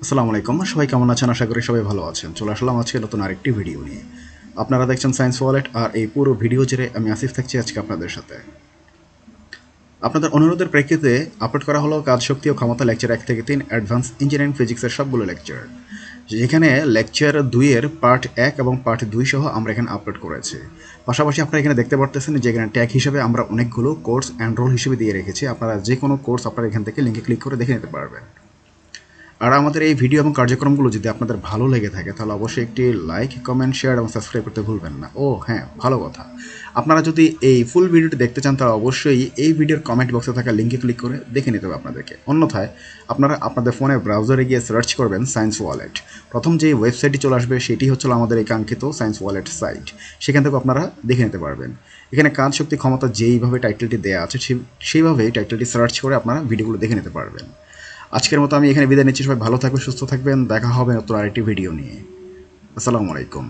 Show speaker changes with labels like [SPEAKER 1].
[SPEAKER 1] আসসালামু আলাইকুম, সবাই কেমন আছেন? আশা করি সবাই ভালো আছেন। চলে আসলাম আজকে নতুন আরেকটি ভিডিও নিয়ে। আপনারা দেখছেন সায়েন্স ওয়ালেট, আর এই পুরো ভিডিও জুড়ে আমি আসিফ থাকছি আজকে আপনাদের সাথে। আপনাদের অনুরোধের প্রেক্ষিতে আপলোড করা হলো কাজ, শক্তি ও ক্ষমতা লেকচার 1 থেকে 3 অ্যাডভান্স ইঞ্জিনিয়ারিং ফিজিক্সের সবগুলো লেকচার, যেখানে লেকচার 2 এর পার্ট 1 এবং পার্ট 2 সহ আমরা এখানে আপলোড করেছি। পাশাপাশি আপনারা এখানে দেখতে পারতেছেন যে এখানে ট্যাগ হিসেবে আমরা অনেকগুলো কোর্স এনরোল হিসেবে দিয়ে রেখেছি। আপনারা যে কোনো কোর্স আপনারা এখান থেকে লিঙ্কে ক্লিক করে দেখে নিতে পারবেন। আর আমাদের এই ভিডিও এবং কার্যক্রমগুলো যদি আপনাদের ভালো লেগে থাকে তাহলে অবশ্যই একটি লাইক, কমেন্ট, শেয়ার এবং সাবস্ক্রাইব করতে ভুলবেন না। ও হ্যাঁ, ভালো কথা, আপনারা যদি এই ফুল ভিডিওটি দেখতে চান তাহলে অবশ্যই এই ভিডিওর কমেন্ট বক্সে থাকা লিঙ্কে ক্লিক করে দেখে নিতে হবে আপনাদেরকে। অন্যথায় আপনারা আপনাদের ফোনে ব্রাউজারে গিয়ে সার্চ করবেন সায়েন্স ওয়ালেট। প্রথম যে ওয়েবসাইটটি চলে আসবে সেটি হচ্ছে আমাদের এই কাঙ্ক্ষিত সায়েন্স ওয়ালেট সাইট। সেখান থেকে আপনারা দেখে নিতে পারবেন। এখানে কাজ, শক্তি, ক্ষমতা যেইভাবে টাইটেলটি দেওয়া আছে সেইভাবেই টাইটেলটি সার্চ করে আপনারা ভিডিওগুলো দেখে নিতে পারবেন। আজকের মতো আমি এখানে বিদায় নিচ্ছি। সবাই ভালো থাকবেন, সুস্থ থাকবেন। দেখা হবে নতুন আরেকটি ভিডিও নিয়ে। আসসালামু আলাইকুম।